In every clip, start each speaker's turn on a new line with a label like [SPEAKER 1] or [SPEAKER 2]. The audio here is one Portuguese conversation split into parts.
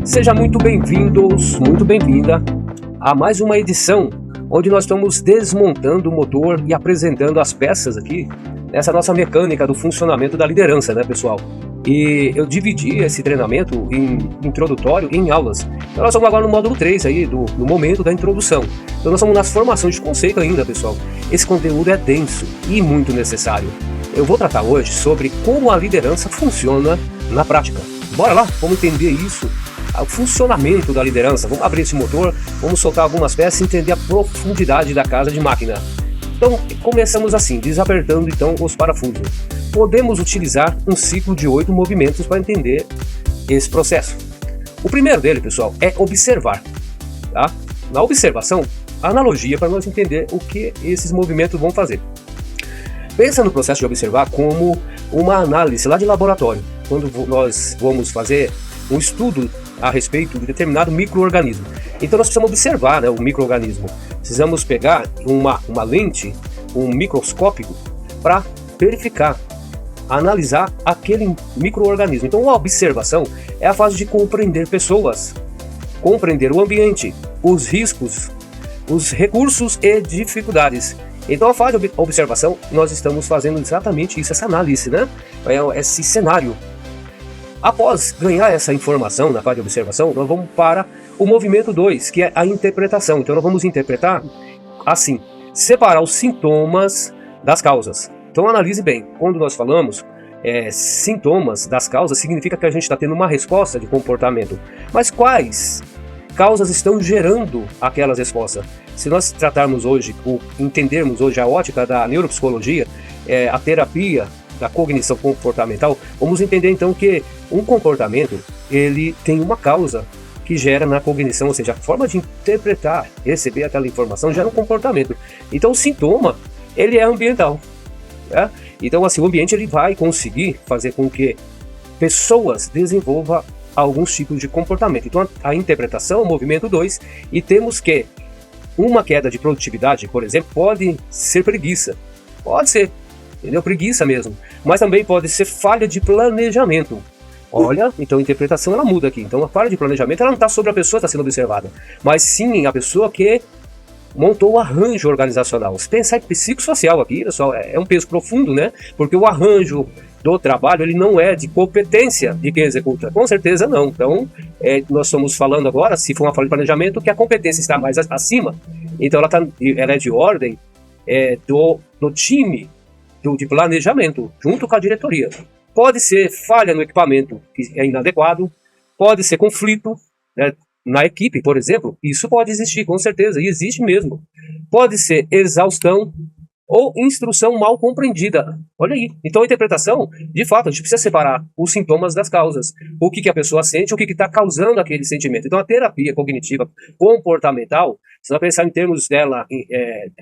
[SPEAKER 1] Seja muito bem-vindos, muito bem-vinda a mais uma edição onde nós estamos desmontando o motor e apresentando as peças aqui nessa nossa mecânica do funcionamento da liderança, né, pessoal? E eu dividi esse treinamento introdutório em aulas. Então nós estamos agora no módulo 3 aí, no momento da introdução. Então nós estamos nas formações de conceito ainda, pessoal. Esse conteúdo é denso e muito necessário. Eu vou tratar hoje sobre como a liderança funciona na prática. Bora lá, vamos entender isso, o funcionamento da liderança. Vamos abrir esse motor, vamos soltar algumas peças e entender a profundidade da casa de máquina. Então, começamos assim, desapertando então os parafusos. Podemos utilizar um ciclo de 8 movimentos para entender esse processo. O primeiro dele, pessoal, é observar. Tá? Na observação, analogia para nós entender o que esses movimentos vão fazer. Pensa no processo de observar como uma análise lá de laboratório, quando nós vamos fazer um estudo a respeito de determinado micro-organismo. Então nós precisamos observar, né, o micro-organismo. Precisamos pegar uma lente, um microscópio, para verificar, analisar aquele micro-organismo. Então a observação é a fase de compreender pessoas, compreender o ambiente, os riscos, os recursos e dificuldades. Então a fase de observação, nós estamos fazendo exatamente isso, essa análise, né? Esse cenário. Após ganhar essa informação na fase de observação, nós vamos para o movimento 2, que é a interpretação. Então nós vamos interpretar assim, separar os sintomas das causas. Então analise bem, quando nós falamos sintomas das causas, significa que a gente está tendo uma resposta de comportamento. Mas quais causas estão gerando aquelas respostas? Se nós tratarmos hoje, ou entendermos hoje a ótica da neuropsicologia, a terapia da cognição comportamental, vamos entender então que um comportamento, ele tem uma causa que gera na cognição, ou seja, a forma de interpretar, receber aquela informação gera um comportamento. Então o sintoma, ele é ambiental. Né? Então assim, o ambiente ele vai conseguir fazer com que pessoas desenvolvam alguns tipos de comportamento. Então a interpretação, o movimento 2, e temos que uma queda de produtividade, por exemplo, pode ser preguiça. Pode ser, entendeu? Preguiça mesmo. Mas também pode ser falha de planejamento. Olha, então a interpretação ela muda aqui. Então a falha de planejamento ela não está sobre a pessoa que está sendo observada, mas sim a pessoa que montou o arranjo organizacional. Se pensar em psicossocial aqui, pessoal, é um peso profundo, né? Porque o arranjo do trabalho, ele não é de competência de quem executa. Com certeza não. Então, nós estamos falando agora, se for uma falha de planejamento, que a competência está mais acima. Então, ela é de ordem do time de planejamento, junto com a diretoria. Pode ser falha no equipamento, que é inadequado. Pode ser conflito, né, na equipe, por exemplo. Isso pode existir, com certeza, e existe mesmo. Pode ser exaustão, ou instrução mal compreendida. Olha aí. Então a interpretação, de fato, a gente precisa separar os sintomas das causas. O que a pessoa sente, o que está causando aquele sentimento. Então a terapia cognitiva comportamental, se nós pensar em termos dela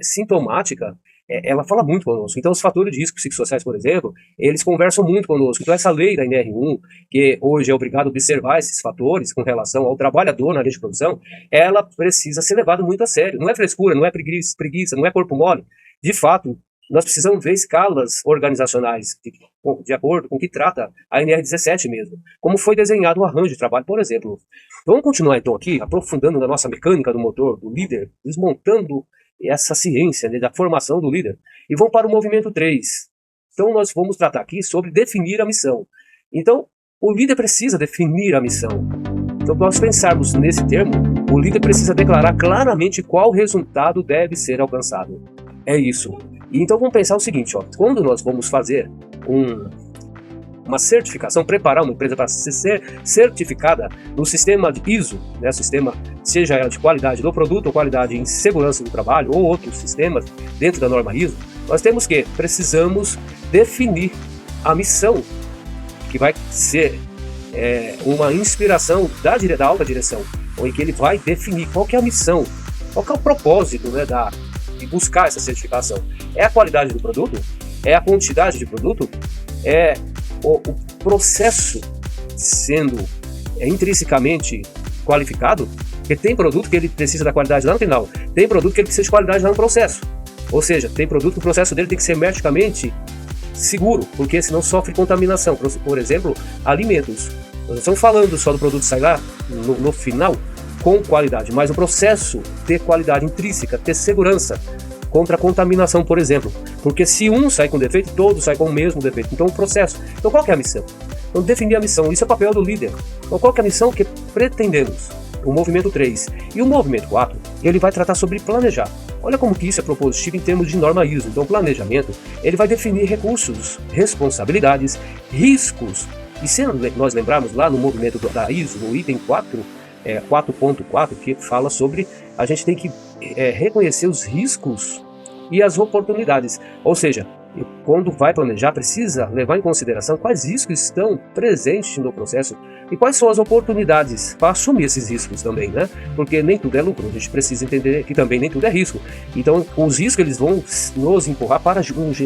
[SPEAKER 1] sintomática, ela fala muito conosco. Então os fatores de risco psicossociais, por exemplo, eles conversam muito conosco. Então essa lei da NR1, que hoje é obrigado a observar esses fatores com relação ao trabalhador na linha de produção, ela precisa ser levada muito a sério. Não é frescura, não é preguiça, não é corpo mole. De fato, nós precisamos ver escalas organizacionais de acordo com o que trata a NR17 mesmo. Como foi desenhado o arranjo de trabalho, por exemplo. Vamos continuar então aqui, aprofundando na nossa mecânica do motor, do líder, desmontando essa ciência, né, da formação do líder. E vamos para o movimento 3. Então nós vamos tratar aqui sobre definir a missão. Então, o líder precisa definir a missão. Então, para nós pensarmos nesse termo, o líder precisa declarar claramente qual resultado deve ser alcançado. É isso. E então vamos pensar o seguinte, ó, quando nós vamos fazer uma certificação, preparar uma empresa para ser certificada no sistema de ISO, né, sistema, seja ela de qualidade do produto ou qualidade em segurança do trabalho ou outros sistemas dentro da norma ISO, nós precisamos definir a missão, que vai ser uma inspiração da alta direção, em que ele vai definir qual que é a missão, qual que é o propósito, né, de buscar essa certificação. É a qualidade do produto? É a quantidade de produto? É o processo sendo intrinsecamente qualificado? Porque tem produto que ele precisa da qualidade lá no final, tem produto que ele precisa de qualidade lá no processo. Ou seja, tem produto que o processo dele tem que ser hermeticamente seguro, porque senão sofre contaminação. Por exemplo, alimentos. Nós não estamos falando só do produto sair lá no final com qualidade, mas o processo ter qualidade intrínseca, ter segurança contra a contaminação, por exemplo. Porque se um sai com defeito, todos saem com o mesmo defeito. Então o processo. Então qual que é a missão? Então definir a missão, isso é o papel do líder. Então qual que é a missão que pretendemos? O movimento 3. E o movimento 4, ele vai tratar sobre planejar. Olha como que isso é propositivo em termos de norma ISO. Então o planejamento, ele vai definir recursos, responsabilidades, riscos. E se nós lembrarmos lá no movimento da ISO, no item 4.4, que fala sobre a gente tem que reconhecer os riscos e as oportunidades. Ou seja, quando vai planejar, precisa levar em consideração quais riscos estão presentes no processo e quais são as oportunidades para assumir esses riscos também, né? Porque nem tudo é lucro, a gente precisa entender que também nem tudo é risco. Então, os riscos eles vão nos empurrar para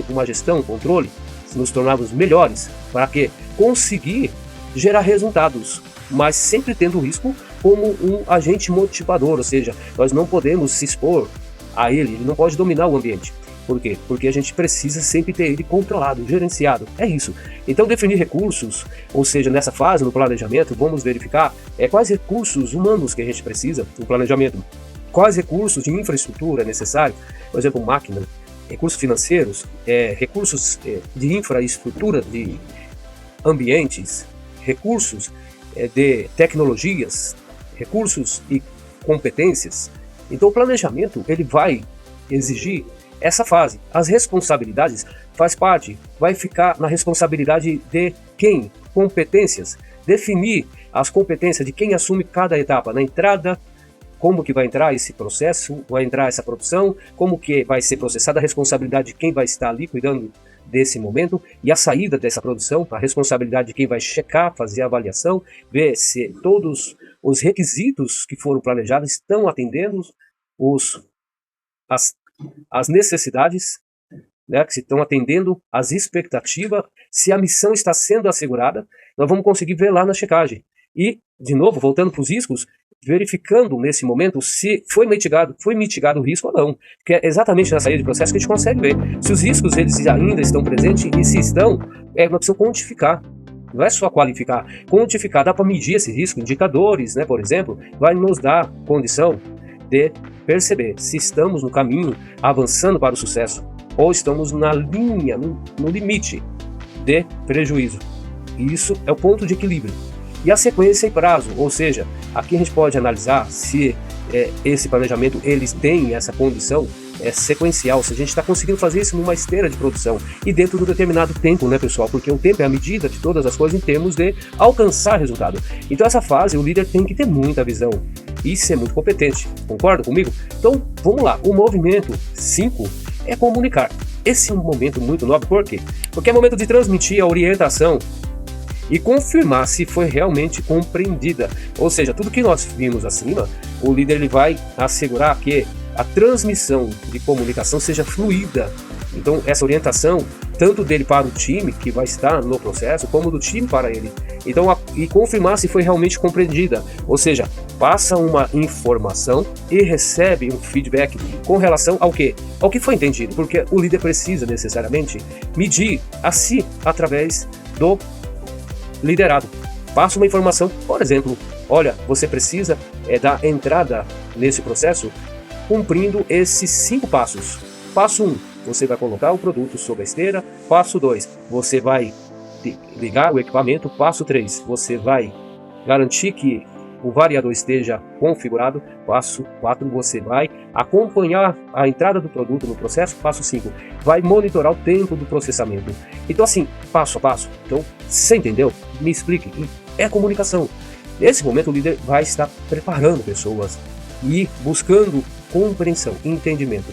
[SPEAKER 1] uma gestão, controle, nos tornarmos melhores, para que conseguir gerar resultados, mas sempre tendo o risco como um agente motivador, ou seja, nós não podemos se expor a ele não pode dominar o ambiente. Por quê? Porque a gente precisa sempre ter ele controlado, gerenciado. É isso. Então definir recursos, ou seja, nessa fase no planejamento, vamos verificar quais recursos humanos que a gente precisa no planejamento, quais recursos de infraestrutura é necessário, por exemplo, máquina, recursos financeiros, recursos de infraestrutura de ambientes, recursos de tecnologias, recursos e competências. Então o planejamento ele vai exigir essa fase. As responsabilidades faz parte, vai ficar na responsabilidade de quem? Competências. Definir as competências de quem assume cada etapa. Na entrada, como que vai entrar esse processo, vai entrar essa produção, como que vai ser processada, a responsabilidade de quem vai estar ali cuidando desse momento, e a saída dessa produção, a responsabilidade de quem vai checar, fazer a avaliação, ver se todos os requisitos que foram planejados estão atendendo as necessidades, né, que estão atendendo as expectativas, se a missão está sendo assegurada, nós vamos conseguir ver lá na checagem. E, de novo, voltando para os riscos, verificando nesse momento se foi mitigado o risco ou não. Porque é exatamente na saída de processo que a gente consegue ver se os riscos eles ainda estão presentes e se estão, nós precisamos quantificar. Não é só qualificar, quantificar, dá para medir esse risco, indicadores, né, por exemplo, vai nos dar condição de perceber se estamos no caminho, avançando para o sucesso, ou estamos na linha, no limite de prejuízo. E isso é o ponto de equilíbrio. E a sequência e prazo, ou seja, aqui a gente pode analisar se esse planejamento eles têm essa condição sequencial, se a gente está conseguindo fazer isso numa esteira de produção e dentro de um determinado tempo, né, pessoal? Porque o tempo é a medida de todas as coisas em termos de alcançar resultado. Então essa fase o líder tem que ter muita visão e ser muito competente, concorda comigo? Então vamos lá, o movimento 5 é comunicar. Esse é um momento muito nobre, por quê? Porque é momento de transmitir a orientação e confirmar se foi realmente compreendida. Ou seja, tudo que nós vimos acima, o líder ele vai assegurar que a transmissão de comunicação seja fluida. Então essa orientação, tanto dele para o time que vai estar no processo, como do time para ele. Então, e confirmar se foi realmente compreendida. Ou seja, passa uma informação e recebe um feedback com relação ao quê? Ao que foi entendido. Porque o líder precisa necessariamente medir a si através do liderado. Passa uma informação, por exemplo, olha, você precisa dar entrada nesse processo cumprindo esses 5 passos. Passo 1, você vai colocar o produto sobre a esteira. Passo 2, você vai ligar o equipamento. Passo 3, você vai garantir que o variador esteja configurado. Passo 4, você vai acompanhar a entrada do produto no processo. Passo 5, vai monitorar o tempo do processamento. Então assim, passo a passo. Então, você entendeu? Me explique. É comunicação. Nesse momento o líder vai estar preparando pessoas e buscando compreensão e entendimento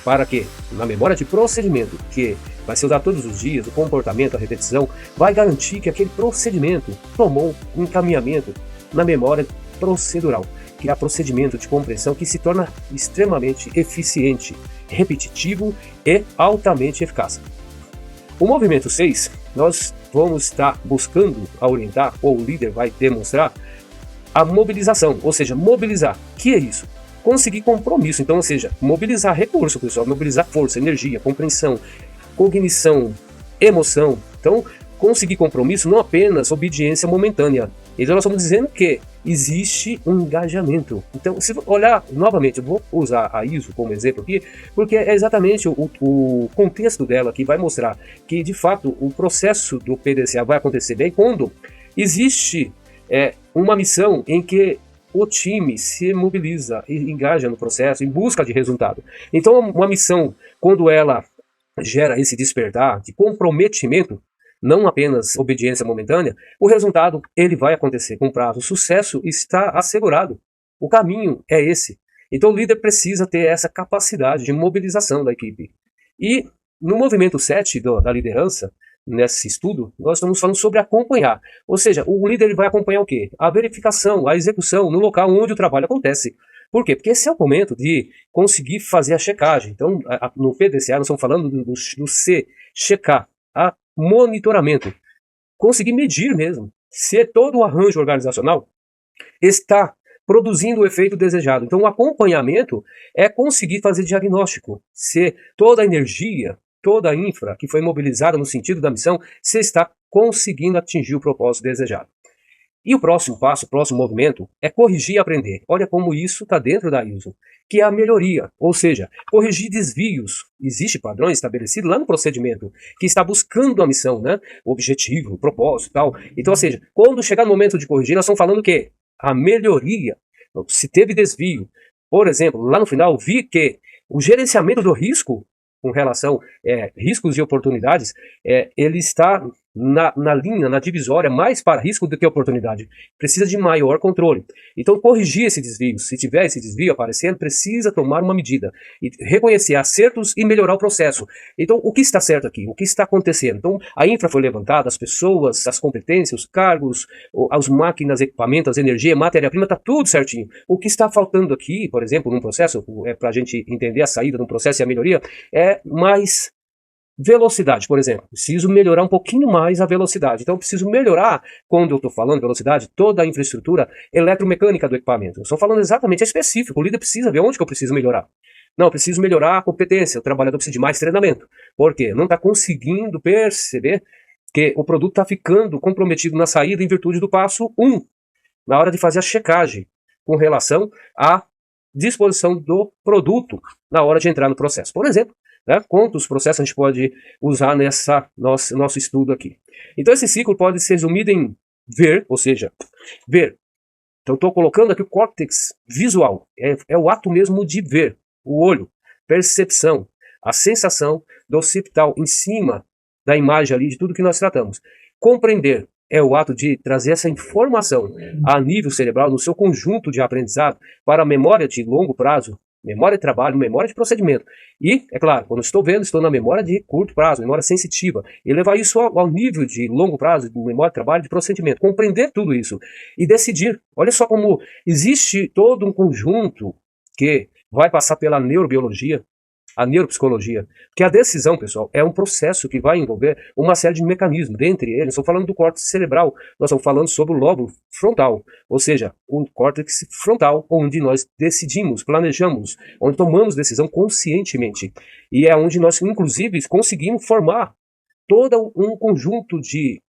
[SPEAKER 1] para que, na memória de procedimento, que vai ser usado todos os dias, o comportamento, a repetição, vai garantir que aquele procedimento tomou um encaminhamento na memória procedural, que é o procedimento de compreensão que se torna extremamente eficiente, repetitivo e altamente eficaz. O movimento 6, nós vamos estar buscando orientar, ou o líder vai demonstrar, a mobilização, ou seja, mobilizar. O que é isso? Conseguir compromisso, então, ou seja, mobilizar recurso, pessoal, mobilizar força, energia, compreensão, cognição, emoção. Então, conseguir compromisso não apenas obediência momentânea. Então nós estamos dizendo que existe um engajamento. Então, se olhar novamente, eu vou usar a ISO como exemplo aqui, porque é exatamente o contexto dela que vai mostrar que, de fato, o processo do PDCA vai acontecer bem quando existe uma missão em que o time se mobiliza e engaja no processo em busca de resultado. Então, uma missão, quando ela gera esse despertar de comprometimento, não apenas obediência momentânea, o resultado ele vai acontecer com prazo. O sucesso está assegurado. O caminho é esse. Então o líder precisa ter essa capacidade de mobilização da equipe. E no movimento 7 da liderança, nesse estudo, nós estamos falando sobre acompanhar. Ou seja, o líder ele vai acompanhar o quê? A verificação, a execução no local onde o trabalho acontece. Por quê? Porque esse é o momento de conseguir fazer a checagem. Então, no PDCA, nós estamos falando do C, checar, a monitoramento. Conseguir medir mesmo se todo o arranjo organizacional está produzindo o efeito desejado. Então, o acompanhamento é conseguir fazer diagnóstico. Se toda a energia, toda a infra que foi mobilizada no sentido da missão, se está conseguindo atingir o propósito desejado. E o próximo passo, o próximo movimento, é corrigir e aprender. Olha como isso está dentro da ISO, que é a melhoria, ou seja, corrigir desvios. Existe padrões estabelecidos lá no procedimento, que está buscando a missão, né? O objetivo, o propósito e tal. Então, ou seja, quando chegar no momento de corrigir, nós estamos falando o quê? A melhoria. Se teve desvio, por exemplo, lá no final, vi que o gerenciamento do risco, com relação a riscos e oportunidades, ele está na linha, na divisória, mais para risco do que oportunidade. Precisa de maior controle. Então, corrigir esse desvio. Se tiver esse desvio aparecendo, precisa tomar uma medida. E reconhecer acertos e melhorar o processo. Então, o que está certo aqui? O que está acontecendo? Então, a infra foi levantada, as pessoas, as competências, os cargos, as máquinas, equipamentos, energia, matéria-prima, está tudo certinho. O que está faltando aqui, por exemplo, num processo, para a gente entender a saída de um processo e a melhoria, é mais velocidade, por exemplo. Preciso melhorar um pouquinho mais a velocidade. Então, eu preciso melhorar, quando eu estou falando velocidade, toda a infraestrutura eletromecânica do equipamento. Eu estou falando exatamente específico. O líder precisa ver onde que eu preciso melhorar. Não, eu preciso melhorar a competência. O trabalhador precisa de mais treinamento. Por quê? Não está conseguindo perceber que o produto está ficando comprometido na saída em virtude do passo 1, na hora de fazer a checagem, com relação à disposição do produto na hora de entrar no processo. Por exemplo, quantos processos a gente pode usar nessa nosso estudo aqui. Então esse ciclo pode ser resumido em ver, ou seja, ver. Então estou colocando aqui o córtex visual, é o ato mesmo de ver, o olho, percepção, a sensação do occipital em cima da imagem ali de tudo que nós tratamos. Compreender é o ato de trazer essa informação a nível cerebral, no seu conjunto de aprendizado, para a memória de longo prazo, memória de trabalho, memória de procedimento. E, é claro, quando eu estou vendo, estou na memória de curto prazo, memória sensitiva. E levar isso ao nível de longo prazo, de memória de trabalho, de procedimento. Compreender tudo isso e decidir. Olha só como existe todo um conjunto que vai passar pela neurobiologia, a neuropsicologia. Porque a decisão, pessoal, é um processo que vai envolver uma série de mecanismos. Dentre eles, estou falando do córtex cerebral, nós estamos falando sobre o lóbulo frontal, ou seja, o córtex frontal, onde nós decidimos, planejamos, onde tomamos decisão conscientemente. E é onde nós, inclusive, conseguimos formar todo um conjunto de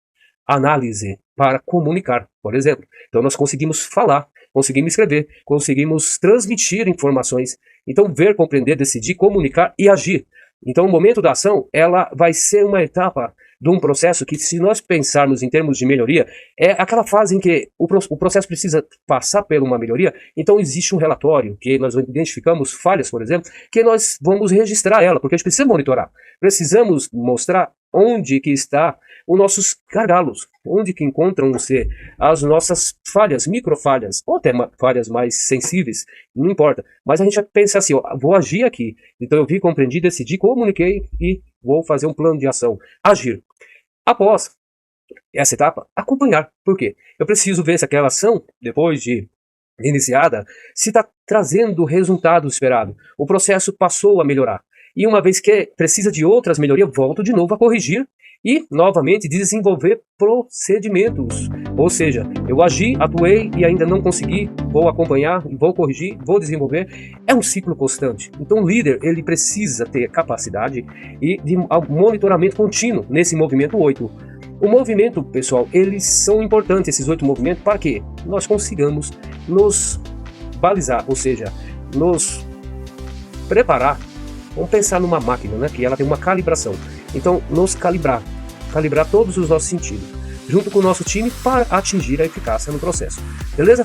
[SPEAKER 1] análise para comunicar, por exemplo. Então nós conseguimos falar, conseguimos escrever, conseguimos transmitir informações. Então ver, compreender, decidir, comunicar e agir. Então o momento da ação, ela vai ser uma etapa de um processo que, se nós pensarmos em termos de melhoria, é aquela fase em que o processo precisa passar por uma melhoria. Então existe um relatório que nós identificamos falhas, por exemplo, que nós vamos registrar ela, porque a gente precisa monitorar. Precisamos mostrar onde que está os nossos gargalos, onde que encontram-se as nossas falhas, microfalhas, ou até falhas mais sensíveis, não importa. Mas a gente pensa assim, ó, vou agir aqui. Então eu vi, compreendi, decidi, comuniquei e vou fazer um plano de ação. Agir. Após essa etapa, acompanhar. Por quê? Eu preciso ver se aquela ação, depois de iniciada, se está trazendo o resultado esperado. O processo passou a melhorar. E uma vez que precisa de outras melhorias, volto de novo a corrigir E, novamente, desenvolver procedimentos. Ou seja, eu agi, atuei e ainda não consegui, vou acompanhar, vou corrigir, vou desenvolver. É um ciclo constante. Então o líder, ele precisa ter capacidade e de monitoramento contínuo nesse movimento 8. O movimento, pessoal, eles são importantes, esses 8 movimentos, para que nós consigamos nos balizar, ou seja, nos preparar. Vamos pensar numa máquina, né, que ela tem uma calibração. Então, nos calibrar todos os nossos sentidos, junto com o nosso time, para atingir a eficácia no processo. Beleza?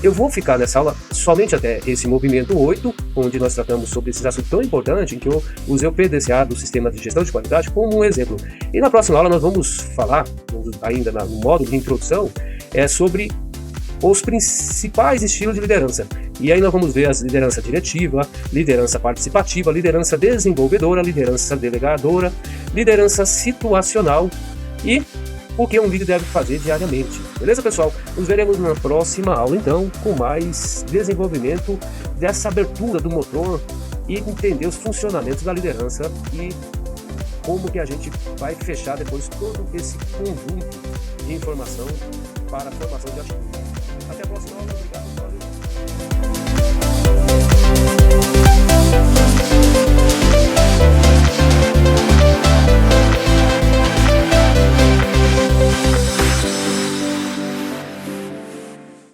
[SPEAKER 1] Eu vou ficar nessa aula somente até esse movimento 8, onde nós tratamos sobre esse assunto tão importante, em que eu usei o PDCA do Sistema de Gestão de Qualidade como um exemplo. E na próxima aula nós vamos falar, ainda no módulo de introdução, sobre os principais estilos de liderança. E aí nós vamos ver as liderança diretiva, liderança participativa, liderança desenvolvedora, liderança delegadora, liderança situacional e o que um líder deve fazer diariamente. Beleza, pessoal? Nos veremos na próxima aula, então, com mais desenvolvimento dessa abertura do motor e entender os funcionamentos da liderança e como que a gente vai fechar depois todo esse conjunto de informação para a formação de atitude.